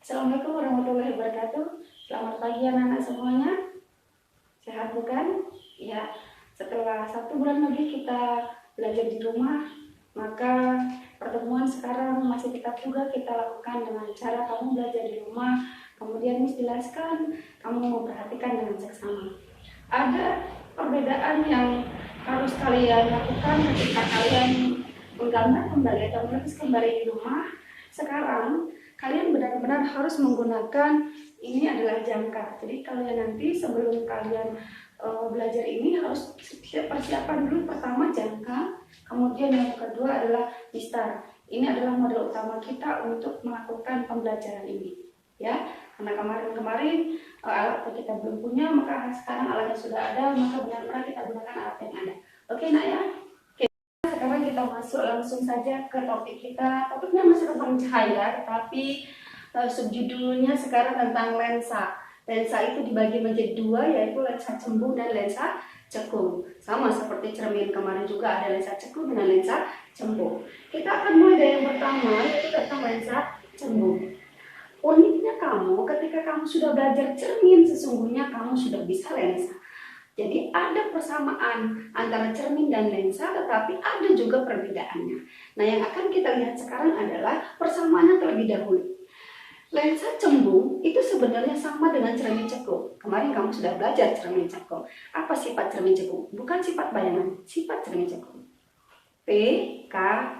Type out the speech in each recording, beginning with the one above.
Assalamualaikum warahmatullahi wabarakatuh. Selamat pagi anak-anak semuanya. Sehat bukan? Ya, setelah 1 bulan lebih kita belajar di rumah, maka pertemuan sekarang masih tetap juga kita lakukan dengan cara kamu belajar di rumah. Kemudian Miss jelaskan, kamu memperhatikan dengan seksama. Ada perbedaan yang harus kalian lakukan ketika kalian menggambar kembali atau melukis kembali di rumah. Sekarang kalian benar-benar harus menggunakan ini adalah jangka. Jadi kalian nanti sebelum kalian belajar ini harus persiapan dulu. Pertama jangka, kemudian yang kedua adalah mistar. Ini adalah model utama kita untuk melakukan pembelajaran ini, ya. Karena kemarin alat yang kita belum punya, maka sekarang alatnya sudah ada, maka benar-benar kita gunakan alat yang ada. Oke nak ya. Sekarang kita masuk langsung saja ke topik kita. Topiknya masih tentang cahaya, tetapi subjudulnya sekarang tentang lensa. Lensa itu dibagi menjadi dua, yaitu lensa cembung dan lensa cekung. Sama seperti cermin kemarin juga ada lensa cekung dengan lensa cembung. Kita akan mulai dari yang pertama, yaitu tentang lensa cembung. Uniknya kamu, ketika kamu sudah belajar cermin, sesungguhnya kamu sudah bisa lensa. Jadi ada persamaan antara cermin dan lensa, tetapi ada juga perbedaannya. Nah, yang akan kita lihat sekarang adalah persamaannya terlebih dahulu. Lensa cembung itu sebenarnya sama dengan cermin cekung. Kemarin kamu sudah belajar cermin cekung. Apa sifat cermin cekung? Bukan sifat bayangan, sifat cermin cekung. P, K,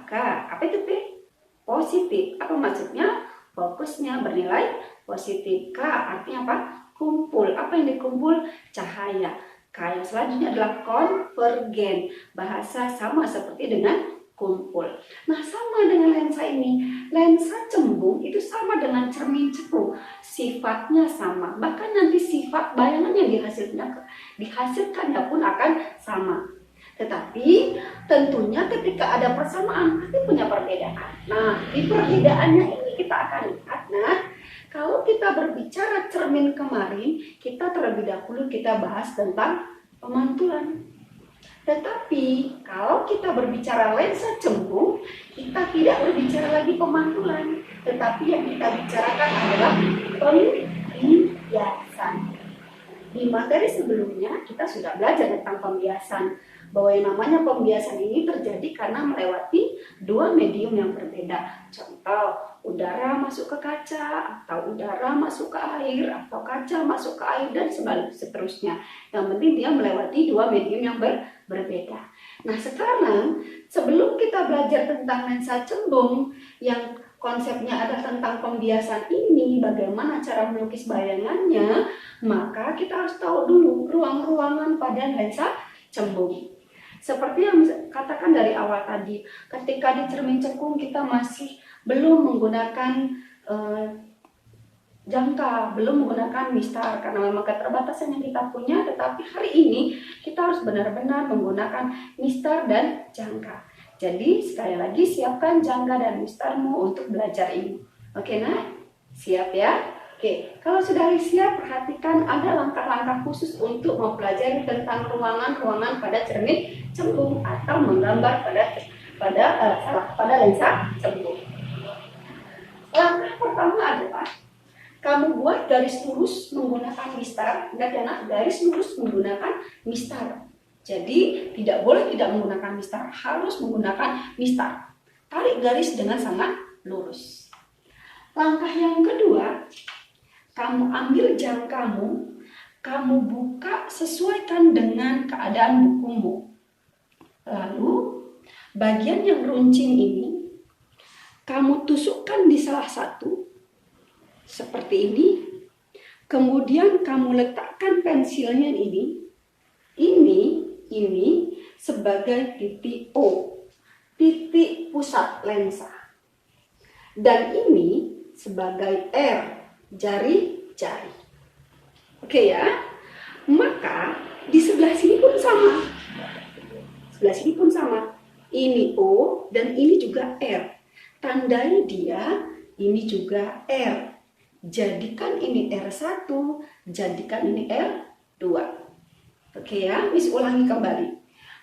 K. Apa itu P? Positif. Apa maksudnya? Fokusnya bernilai positif. K artinya apa? Kumpul. Apa yang dikumpul? Cahaya. Yang selanjutnya adalah konvergen, bahasa sama seperti dengan kumpul. Nah, sama dengan lensa ini. Lensa cembung itu sama dengan cermin cekung, sifatnya sama. Bahkan nanti sifat bayangan yang dihasilkannya pun akan sama. Tetapi tentunya ketika ada persamaan pasti punya perbedaan. Nah, di perbedaannya ini kita akan lihat. Nah, kalau kita berbicara cermin kemarin, kita terlebih dahulu kita bahas tentang pemantulan. Tetapi kalau kita berbicara lensa cembung, kita tidak berbicara lagi pemantulan, tetapi yang kita bicarakan adalah pembiasan. Di materi sebelumnya kita sudah belajar tentang pembiasan, bahwa yang namanya pembiasan ini terjadi karena melewati dua medium yang berbeda. Contoh, udara masuk ke kaca, atau udara masuk ke air, atau kaca masuk ke air, dan seterusnya. Yang penting dia melewati dua medium yang berbeda. Nah, sekarang sebelum kita belajar tentang lensa cembung yang konsepnya ada tentang pembiasan ini, bagaimana cara melukis bayangannya, maka kita harus tahu dulu ruang-ruangan pada lensa cembung. Seperti yang katakan dari awal tadi, ketika di cermin cekung kita masih belum menggunakan jangka, belum menggunakan mistar karena memang keterbatasan yang kita punya, tetapi hari ini kita harus benar-benar menggunakan mistar dan jangka. Jadi sekali lagi siapkan jangka dan mistarmu untuk belajar ini. Oke nah, siap ya? Oke, kalau sudah siap, perhatikan ada langkah-langkah khusus untuk mempelajari tentang ruangan-ruangan pada cermin cembung atau menggambar pada lensa cembung. Langkah pertama adalah kamu buat garis lurus menggunakan mistar. Ingat ya nak, garis lurus menggunakan mistar. Jadi tidak boleh tidak menggunakan mistar, harus menggunakan mistar. Tarik garis dengan sangat lurus. Langkah yang kedua, kamu ambil jangkamu, kamu buka sesuaikan dengan keadaan bukumu. Lalu bagian yang runcing ini kamu tusukkan di salah satu seperti ini. Kemudian kamu letakkan pensilnya ini sebagai titik O, titik pusat lensa. Dan ini sebagai R, jari-jari. Oke ya. Maka di sebelah sini pun sama. Sebelah sini pun sama. Ini O dan ini juga R. Tandai dia ini juga R. Jadikan ini R1, jadikan ini R2. Oke ya, Miss ulangi kembali.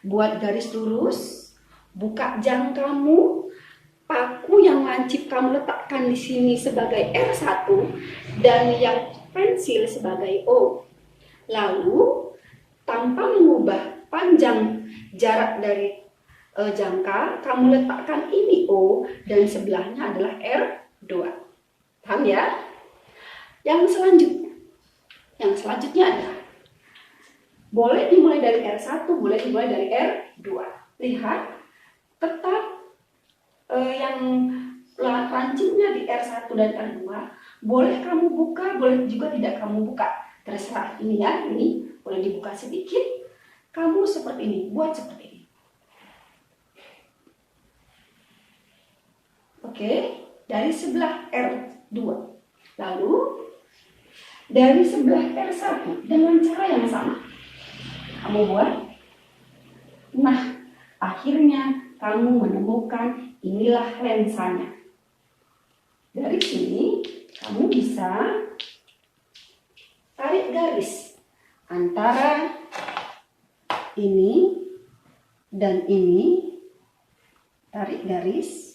Buat garis lurus, buka jangkamu, paku yang lancip kamu letakkan di sini sebagai R1 dan yang pensil sebagai O. Lalu tanpa mengubah panjang jarak dari jangka, kamu letakkan ini O dan sebelahnya adalah R2. Paham ya? Yang selanjutnya adalah boleh dimulai dari R1, boleh dimulai dari R2. Lihat, tetap yang lancipnya di R1 dan R2 boleh kamu buka, boleh juga tidak kamu buka, terserah. Ini ya, ini boleh dibuka sedikit. Kamu seperti ini, buat seperti ini. Oke, dari sebelah R2. Lalu dari sebelah R1 dengan cara yang sama kamu buat. Nah, akhirnya kamu menemukan inilah lensanya. Dari sini kamu bisa tarik garis antara ini dan ini. Tarik garis.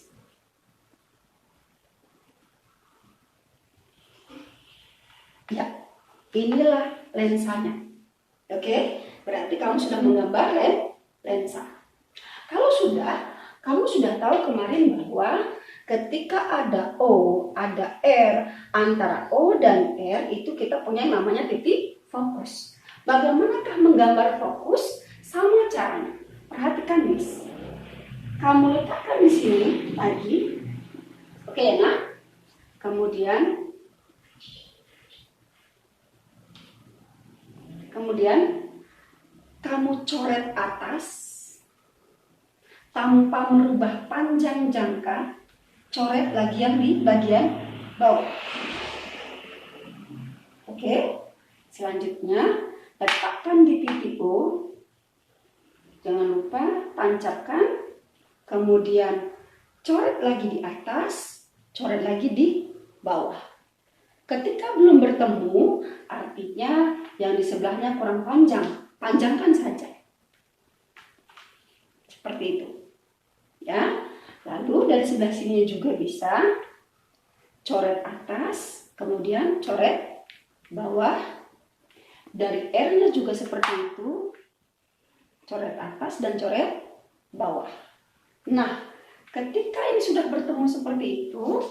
Ya, inilah lensanya. Oke, berarti kamu sudah menggambar lensa. Kalau sudah, kamu sudah tahu kemarin bahwa ketika ada O, ada R, antara O dan R itu kita punya yang namanya titik fokus. Bagaimanakah menggambar fokus? Sama caranya. Perhatikan, Miss. Kamu letakkan di sini lagi. Oke, nah. Kemudian kamu coret atas tanpa merubah panjang jangka, coret lagi yang di bagian bawah. Oke, selanjutnya letakkan di titik O, jangan lupa tancapkan, kemudian coret lagi di atas, coret lagi di bawah. Ketika belum bertemu, artinya yang di sebelahnya kurang panjang, panjangkan saja. Seperti itu. Ya. Lalu dari sebelah sini juga bisa coret atas, kemudian coret bawah. Dari R-nya juga seperti itu. Coret atas dan coret bawah. Nah, ketika ini sudah bertemu seperti itu,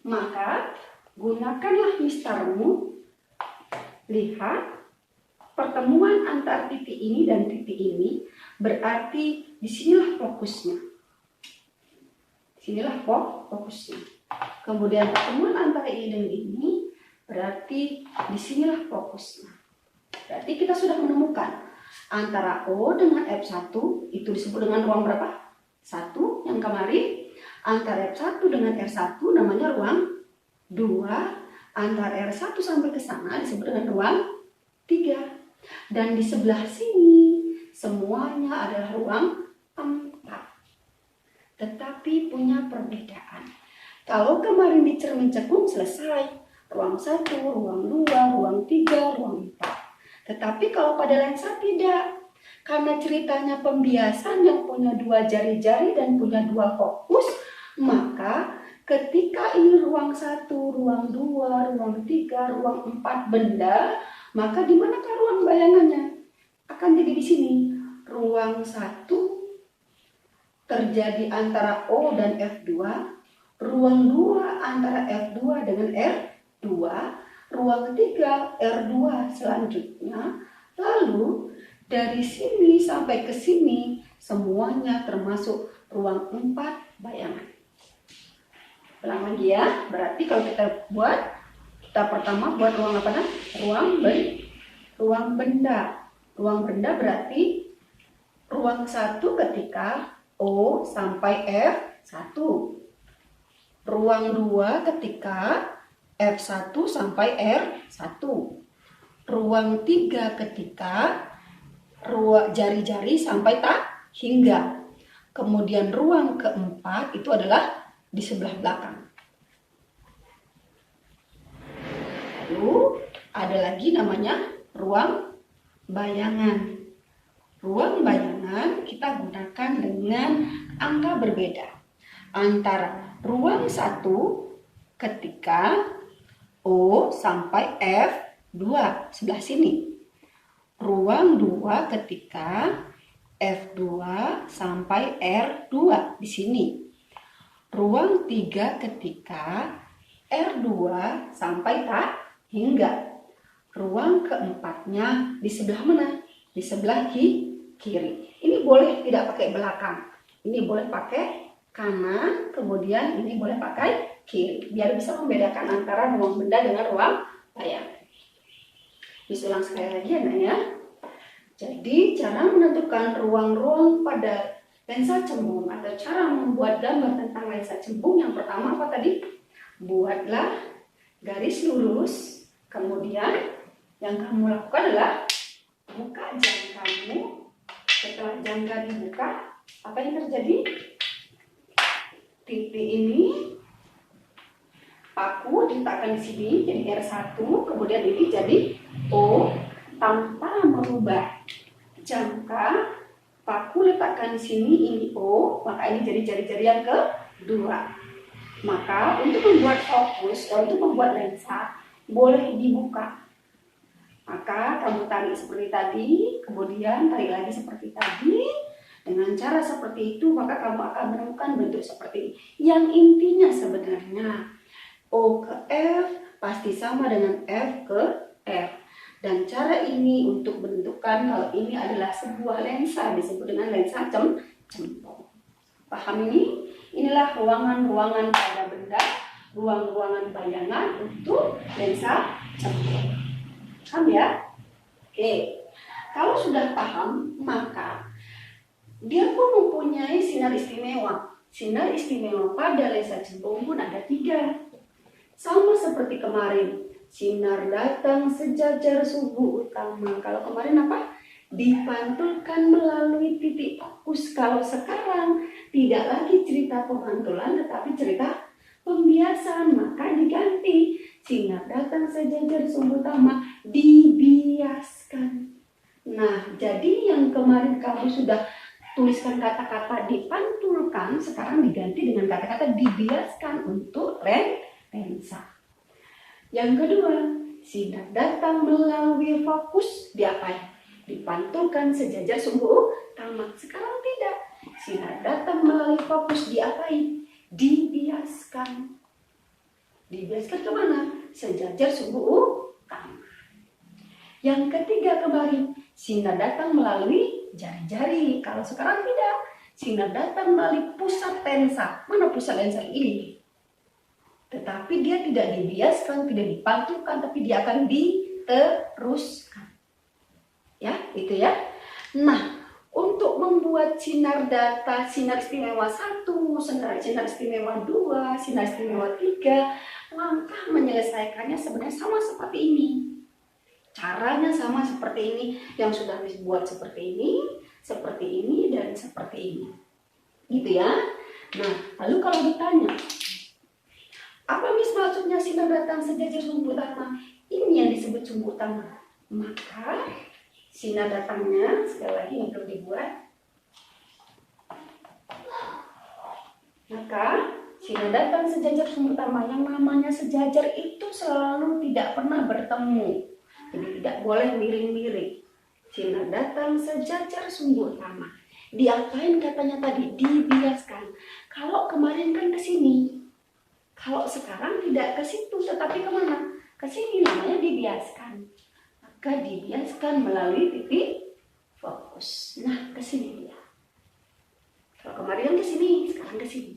maka gunakanlah mistarmu. Lihat pertemuan antar titik ini dan titik ini, berarti disinilah fokusnya. Disinilah fokusnya. Kemudian pertemuan antara ini dan ini, berarti disinilah fokusnya. Berarti kita sudah menemukan antara O dengan F1 itu disebut dengan ruang berapa? 1 yang kemarin. Antara F1 dengan R1 namanya ruang 2. Antara R1 sampai ke sana disebut dengan ruang 3. Dan di sebelah sini semuanya adalah ruang 4. Tetapi punya perbedaan. Kalau kemarin di cermin cekung selesai. Ruang 1, ruang 2, ruang 3, ruang 4. Tetapi kalau pada lensa tidak. Karena ceritanya pembiasan yang punya 2 jari-jari dan punya 2 fokus, maka ketika ini ruang 1, ruang 2, ruang 3, ruang 4 benda, maka di manakah ruang bayangannya? Akan jadi di sini. Ruang 1 terjadi antara O dan F2, ruang 2 antara F2 dengan R2, ruang 3 R2 selanjutnya, lalu dari sini sampai ke sini semuanya termasuk ruang 4 bayangan. Ulang lagi ya, berarti kalau kita pertama buat ruang apa nah? Ruang benda. Ruang benda berarti ruang 1 ketika O sampai F1. Ruang 2 ketika F1 sampai R1. Ruang 3 ketika jari-jari sampai tak hingga. Kemudian ruang keempat itu adalah di sebelah belakang. Lalu ada lagi namanya ruang bayangan. Ruang bayangan kita gunakan dengan angka berbeda antara ruang 1 ketika O sampai F2 sebelah sini. Ruang 2 ketika F2 sampai R2 di sini. Ruang 3 ketika R2 sampai tak hingga. Ruang keempatnya di sebelah mana? Di sebelah kiri. Ini boleh tidak pakai belakang. Ini boleh pakai kanan, kemudian ini boleh pakai kiri. Biar bisa membedakan antara ruang benda dengan ruang layar. Bisa ulang sekali lagi anak ya. Jadi cara menentukan ruang-ruang pada lensa cembung atau cara membuat gambar tentang lensa cembung yang pertama apa tadi? Buatlah garis lurus, kemudian yang kamu lakukan adalah buka jangkamu. Setelah jangka dibuka, apa yang terjadi? Titik ini paku diletakkan di sini jadi R1, kemudian ini jadi O tanpa merubah jangka. Paku letakkan di sini ini O, maka ini jadi jari-jari yang kedua. Maka untuk membuat fokus, untuk membuat lensa boleh dibuka. Maka kamu tarik seperti tadi, kemudian tarik lagi seperti tadi. Dengan cara seperti itu, maka kamu akan menemukan bentuk seperti ini. Yang intinya sebenarnya O ke F pasti sama dengan F ke R. Dan cara ini untuk menentukan kalau ini adalah sebuah lensa disebut dengan lensa cembung. Paham ini? Inilah ruangan-ruangan pada benda, ruang-ruangan bayangan untuk lensa cembung. Paham ya? Oke. Kalau sudah paham, maka dia pun mempunyai sinar istimewa. Sinar istimewa pada lensa cembung pun ada 3. Sama seperti kemarin, sinar datang sejajar subuh utama. Kalau kemarin apa? Dipantulkan melalui titik fokus. Kalau sekarang tidak lagi cerita pemantulan, tetapi cerita pembiasan. Maka diganti, sinar datang sejajar subuh utama, dibiaskan. Nah, jadi yang kemarin kamu sudah tuliskan kata-kata dipantulkan, sekarang diganti dengan kata-kata dibiaskan untuk lensa. Yang kedua, sinar datang melalui fokus, diapain? Dipantulkan sejajar sumbu utama. Sekarang tidak. Sinar datang melalui fokus, diapain? Dibiaskan. Dibiaskan kemana? Sejajar sumbu utama. Yang ketiga kemarin, sinar datang melalui jari-jari. Kalau sekarang tidak, sinar datang melalui pusat lensa. Mana pusat lensa ini? Tetapi dia tidak dibiaskan, tidak dipantulkan, tapi dia akan diteruskan. Ya, itu ya. Nah, untuk membuat sinar data, sinar istimewa 1, sinar istimewa 2, sinar istimewa 3, langkah menyelesaikannya sebenarnya sama seperti ini. Caranya sama seperti ini, yang sudah dibuat seperti ini, dan seperti ini. Gitu ya. Nah, lalu kalau ditanya, apa maksudnya sinar datang sejajar sumbu utama? Ini yang disebut sumbu utama. Maka sinar datangnya, sekali lagi yang belum dibuat. Maka sinar datang sejajar sumbu utama. Yang namanya sejajar itu selalu tidak pernah bertemu. Jadi tidak boleh miring-miring. Sinar datang sejajar sumbu utama. Diapain katanya tadi? Dibiaskan. Kalau kemarin kan ke sini. Kalau sekarang tidak ke situ, tetapi kemana? Ke sini, namanya dibiaskan. Maka dibiaskan melalui titik fokus. Nah, ke sini dia. Kalau kemarin kan ke sini, sekarang ke sini.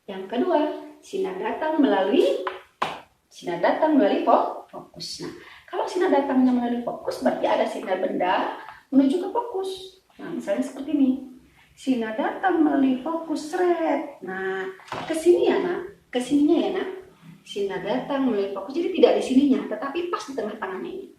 Yang kedua, sinar datang melalui fokus. Nah, kalau sinar datangnya melalui fokus, berarti ada sinar benda menuju ke fokus. Nah, misalnya seperti ini. Sinar datang melalui fokus, seret. Nah, ke sini ya, Nak. Ke sininya ya, Nak. Sinar datang melalui fokus, jadi tidak di sininya, tetapi pas di tengah-tengahnya ini.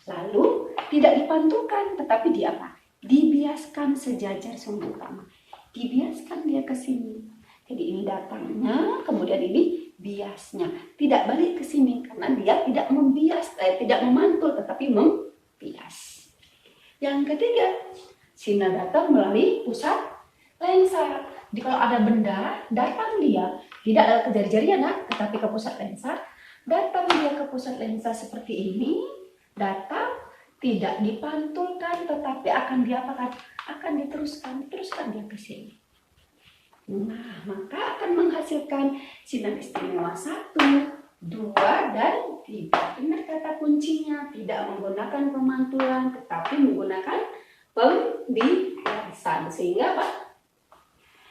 Lalu, tidak dipantulkan, tetapi di apa? Dibiaskan sejajar sumbu utama. Dibiaskan dia ke sini. Jadi ini datangnya, kemudian ini biasnya. Tidak balik ke sini, karena dia tidak tidak memantul, tetapi membias. Yang ketiga, sinar datang melalui pusat lensa. Jadi kalau ada benda, datang dia, tidak ke jari-jari ya nak, tetapi ke pusat lensa. Datang dia ke pusat lensa seperti ini, datang, tidak dipantulkan, tetapi akan diapakan? Akan diteruskan dia ke sini. Nah, maka akan menghasilkan sinar istimewa 1, 2, dan 3. Ingat kata kuncinya, tidak menggunakan pemantulan, tetapi menggunakan pembiasan. Sehingga apa?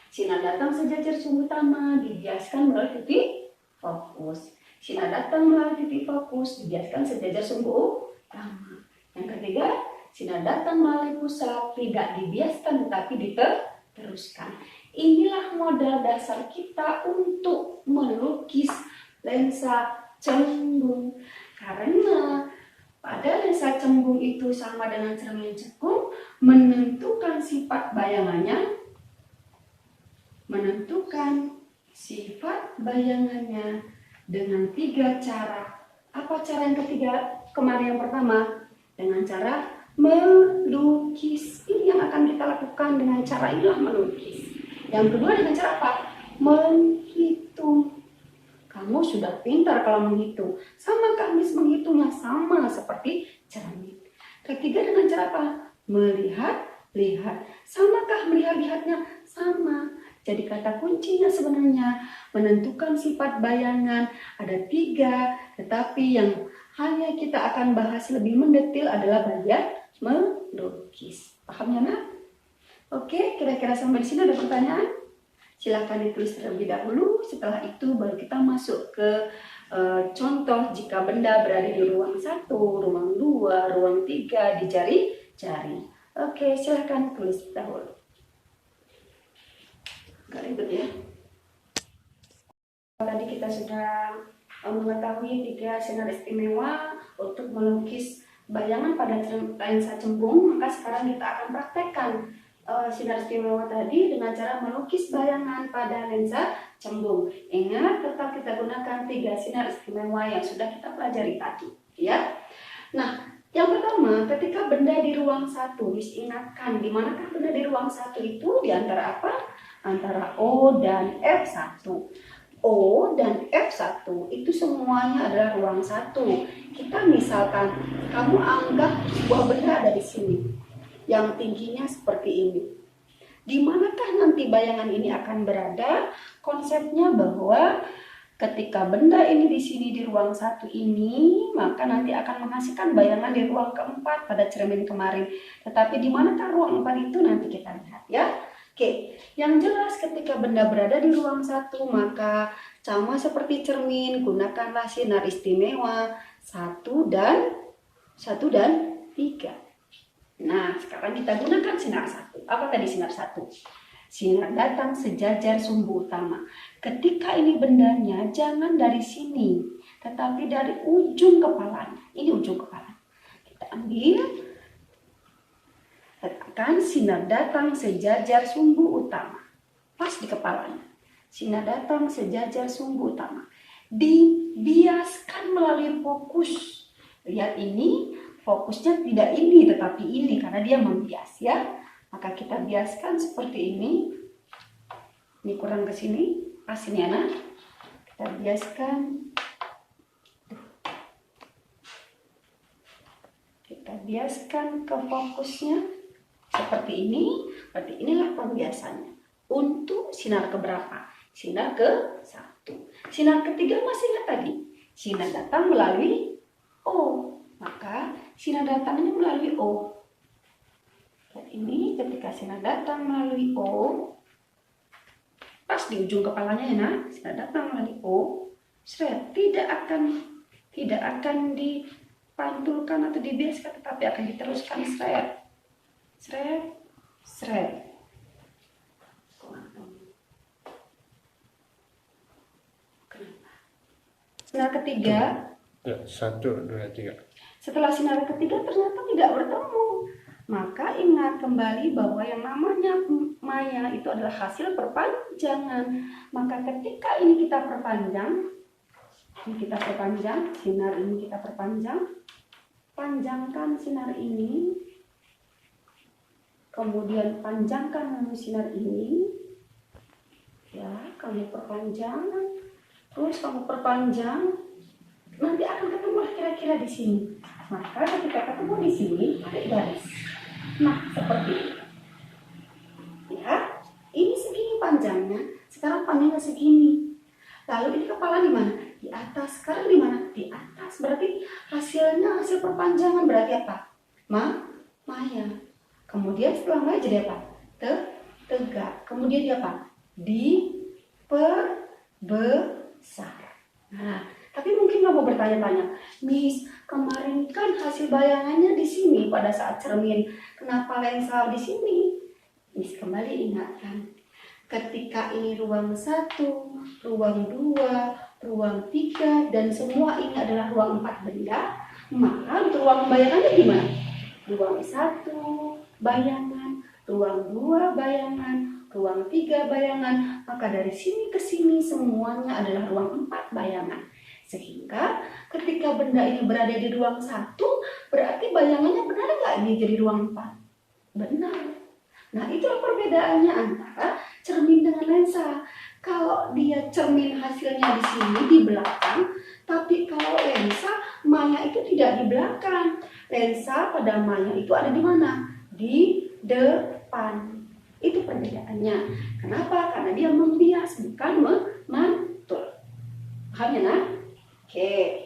Sinar datang sejajar sumbu utama, dibiaskan melalui titik fokus. Sinar datang melalui titik fokus, dibiaskan sejajar sumbu utama. Yang ketiga, sinar datang melalui pusat, tidak dibiaskan tetapi diteruskan. Inilah modal dasar kita untuk melukis lensa cembung. Karena pada lensa cembung itu sama dengan cermin cekung, menentukan sifat bayangannya dengan 3 cara. Apa cara yang ketiga? Kemarin yang pertama, dengan cara melukis. Ini yang akan kita lakukan dengan cara inilah melukis. Yang kedua dengan cara apa? Menghitung. Kamu sudah pintar kalau menghitung. Sama Miss menghitungnya sama seperti cermin. Ketiga dengan cara apa? Melihat. Samakah melihatnya? Sama. Jadi kata kuncinya sebenarnya menentukan sifat bayangan ada 3, tetapi yang hanya kita akan bahas lebih mendetil adalah bagian melukis. Paham ya nak? Oke, kira-kira sampai di sini ada pertanyaan? Silakan ditulis terlebih dahulu. Setelah itu baru kita masuk ke contoh jika benda berada di ruang 1, ruang 2, ruang 3 di jari-jari. Oke, silakan tulis dahulu. Gak ribet ya. Tadi kita sudah mengetahui 3 sinar istimewa untuk melukis bayangan pada lensa cembung, maka sekarang kita akan praktekkan sinar istimewa tadi dengan cara melukis bayangan pada lensa cembung. Ingat, tetap kita gunakan 3 sinar istimewa yang sudah kita pelajari tadi, ya. Nah, yang pertama, ketika benda di ruang 1, Miss ingatkan di manakah benda di ruang 1 itu? Di antara apa? Antara O dan F1. O dan F1 itu semuanya adalah ruang 1. Kita misalkan, kamu anggap sebuah benda ada di sini, yang tingginya seperti ini. Di manakah nanti bayangan ini akan berada? Konsepnya bahwa ketika benda ini di sini di ruang 1 ini, maka nanti akan menghasilkan bayangan di ruang keempat pada cermin kemarin. Tetapi di manakah ruang 4 itu nanti kita lihat ya. Oke, yang jelas ketika benda berada di ruang 1, maka sama seperti cermin, gunakanlah sinar istimewa 1 dan 3. Nah, sekarang kita gunakan sinar 1. Apa tadi sinar 1? Sinar datang sejajar sumbu utama. Ketika ini bendanya jangan dari sini, tetapi dari ujung kepalanya. Ini ujung kepala. Kita ambil, letakkan sinar datang sejajar sumbu utama. Pas di kepalanya. Sinar datang sejajar sumbu utama. Dibiaskan melalui fokus. Lihat ini, fokusnya tidak ini tetapi ini karena dia membias ya. Maka kita biaskan seperti ini. Ini kurang ke sini, pas ini anak. Kita biaskan. Kita biaskan ke fokusnya seperti ini. Berarti inilah pembiasannya. Untuk sinar keberapa? Sinar ke-1. Sinar ketiga masih ingat tadi? Sinar datang melalui O. Maka sinar datangnya melalui O. Dan ini ketika sinar datang melalui O, pas di ujung kepalanya ya nak, sinar datang melalui O, tidak akan dipantulkan atau dibiaskan, tetapi akan diteruskan seret. Sinar ketiga. 1, 2, 3. Setelah sinar ketiga ternyata tidak bertemu. Maka ingat kembali bahwa yang namanya maya itu adalah hasil perpanjangan. Maka ketika ini kita perpanjang, sinar ini kita perpanjang, panjangkan sinar ini kemudian panjangkan sinar ini, ya, kamu perpanjang, terus kamu perpanjang, nanti akan ketemu kira-kira di sini. Maka ketika ketemu di sini, tarik garis. Nah, seperti ini. Lihat, ini segini panjangnya, sekarang panjangnya segini. Lalu ini kepala di mana? Di atas. Sekarang di mana? Di atas. Berarti hasilnya hasil perpanjangan berarti apa? Maya. Kemudian setelah maya jadi apa? Tegak. Kemudian dia apa? Diperbesar. Nah, tapi mungkin kamu bertanya-tanya, Miss, kemarin kan hasil bayangannya di sini pada saat cermin. Kenapa lensa di sini? Miss kembali ingatkan. Ketika ini ruang 1, ruang 2, ruang 3, dan semua ini adalah ruang 4 benda, maka untuk ruang bayangannya gimana? Ruang 1 bayangan, ruang 2 bayangan, ruang 3 bayangan, maka dari sini ke sini semuanya adalah ruang 4 bayangan. Sehingga ketika benda ini berada di ruang 1, berarti bayangannya benar nggak ini jadi ruang 4? Benar. Nah, itulah perbedaannya antara cermin dengan lensa. Kalau dia cermin hasilnya di sini di belakang, tapi kalau lensa, maya itu tidak di belakang. Lensa pada maya itu ada di mana? Di depan. Itu perbedaannya. Kenapa? Karena dia membias, bukan memantul. Paham ya, nak? Oke.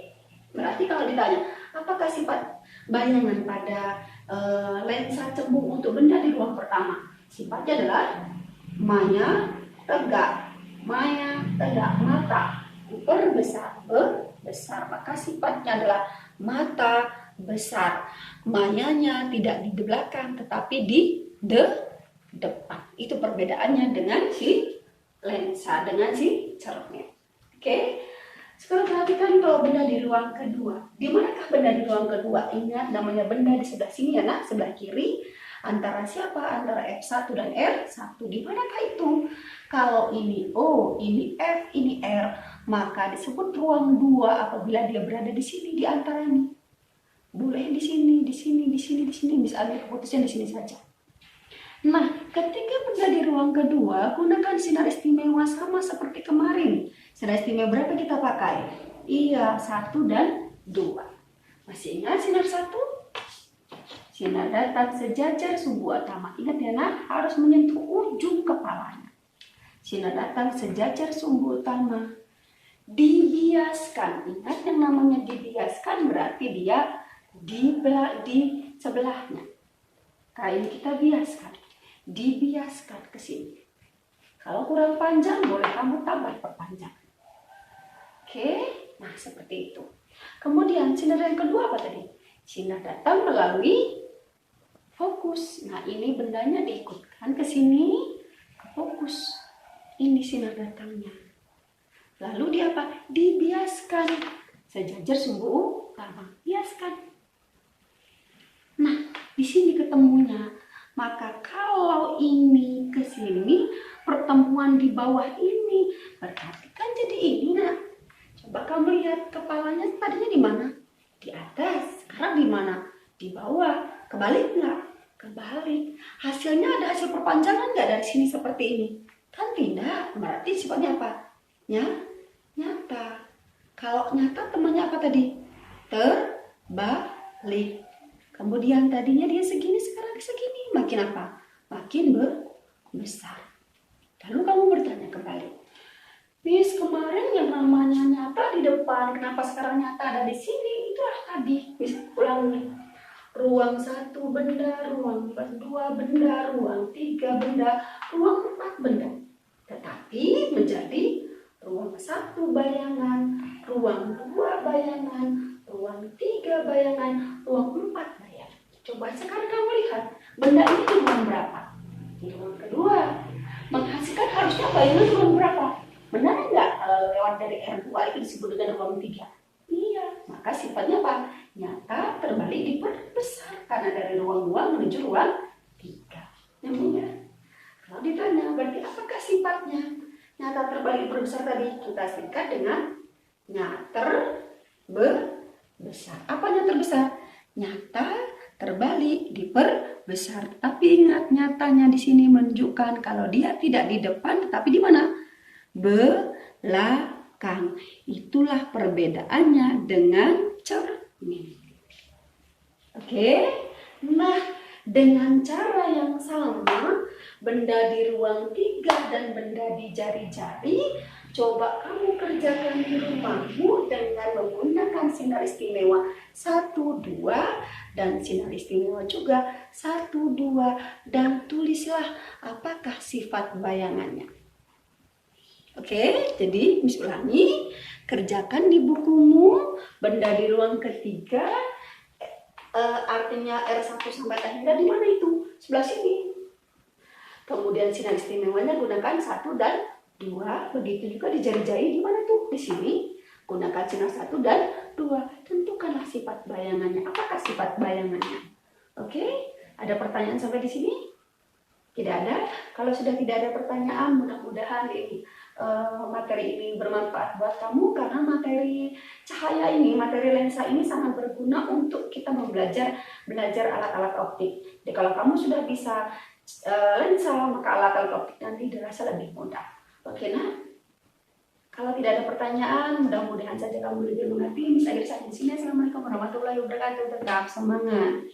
Berarti kalau ditanya, apakah sifat bayangan pada lensa cembung untuk benda di ruang pertama? Sifatnya adalah maya tegak, mata besar. Maka sifatnya adalah mata besar. Mayanya tidak di belakang tetapi di depan. Itu perbedaannya dengan si lensa, dengan si cermin. Oke. Sekarang perhatikan kalau benda di ruang kedua. Di manakah benda di ruang kedua? Ingat namanya benda di sebelah sini ya, nak, sebelah kiri. Antara siapa? Antara F1 dan R1. Di manakah itu? Kalau ini O, ini F, ini R, maka disebut ruang 2 apabila dia berada di sini di antara ini. Boleh di sini, di sini, di sini, di sini, bisa ambil keputusan di sini saja. Nah, ketika benda di ruang kedua, gunakan sinar istimewa sama seperti kemarin. Sinar istimewa berapa kita pakai? Iya, 1 dan 2. Masih ingat sinar 1? Sinar datang sejajar sumbu utama. Ingat ya, nak, harus menyentuh ujung kepalanya. Sinar datang sejajar sumbu utama. Dibiaskan. Ingat yang namanya dibiaskan berarti dia di sebelahnya. Kain kita biaskan. Dibiaskan ke sini. Kalau kurang panjang, boleh kamu tambah perpanjangan. Oke, nah seperti itu. Kemudian sinar yang kedua apa tadi? Sinar datang melalui fokus. Nah, ini bendanya diikutkan ke sini, ke fokus. Ini sinar datangnya. Lalu dia apa? Dibiaskan. Sejajar sumbu utama. Biaskan. Nah, di sini ketemunya. Maka kalau ini ke sini, pertemuan di bawah ini, berarti kan jadi ini, nak. Coba kamu lihat kepalanya tadinya di mana? Di atas. Sekarang di mana? Di bawah. Kebalik nggak? Kebalik. Hasilnya ada hasil perpanjangan nggak dari sini seperti ini? Kan tidak. Berarti sifatnya apa? Nyata. Kalau nyata temannya apa tadi? Terbalik. Kemudian tadinya dia segini, sekarang segini. Makin apa? Makin besar. Lalu kamu bertanya kembali, Miss, kemarin yang namanya nyata di depan, kenapa sekarang nyata ada di sini? Itulah tadi. Miss ulangi. Ruang 1 benda, ruang 2 benda, ruang 3 benda, ruang 4 benda. Tetapi menjadi ruang 1 bayangan, ruang 2 bayangan, ruang 3 bayangan, ruang 4 bayangan. Coba sekarang kamu lihat, benda ini di ruang berapa? Di ruang kedua. Menghasilkan harusnya bayangan ruang berapa? Benar enggak kalau lewat dari R2 itu disebut dengan ruang 3? Iya, maka sifatnya apa? Nyata terbalik diperbesar karena dari ruang 2 menuju ruang 3. Namanya. Kalau ditanya, berarti apakah sifatnya? Nyata terbalik diperbesar tadi kita singkat dengan nyata terbesar. Apanya terbesar? Nyata terbalik, diperbesar. Tapi ingat, nyatanya di sini menunjukkan kalau dia tidak di depan, tapi di mana? Belakang. Itulah perbedaannya dengan cermin. Oke, nah dengan cara yang sama, benda di ruang 3 dan benda di jari-jari, coba kamu kerjakan di rumahmu dengan menggunakan sinar istimewa 1, 2, dan sinar istimewa juga 1, 2, dan tulislah apakah sifat bayangannya. Oke, jadi Miss ulangi, kerjakan di bukumu benda di ruang ketiga, artinya R1 sampai akhirnya di mana itu? Sebelah sini. Kemudian sinar istimewanya gunakan 1 dan 2. Begitu juga di jari-jari di mana tuh? Di sini. Gunakan sinar 1 dan 2. Tentukanlah sifat bayangannya. Apakah sifat bayangannya? Oke, ada pertanyaan sampai di sini? Tidak ada. Kalau sudah tidak ada pertanyaan, mudah-mudahan materi ini bermanfaat buat kamu, karena materi cahaya ini, materi lensa ini sangat berguna untuk kita belajar alat-alat optik. Jadi kalau kamu sudah bisa lensa, maka alat-alat optik nanti dirasa lebih mudah. Oke, nah, kalau tidak ada pertanyaan, mudah-mudahan saja kamu lebih mengerti. Saya di sini. Assalamualaikum warahmatullahi wabarakatuh. Tetap semangat.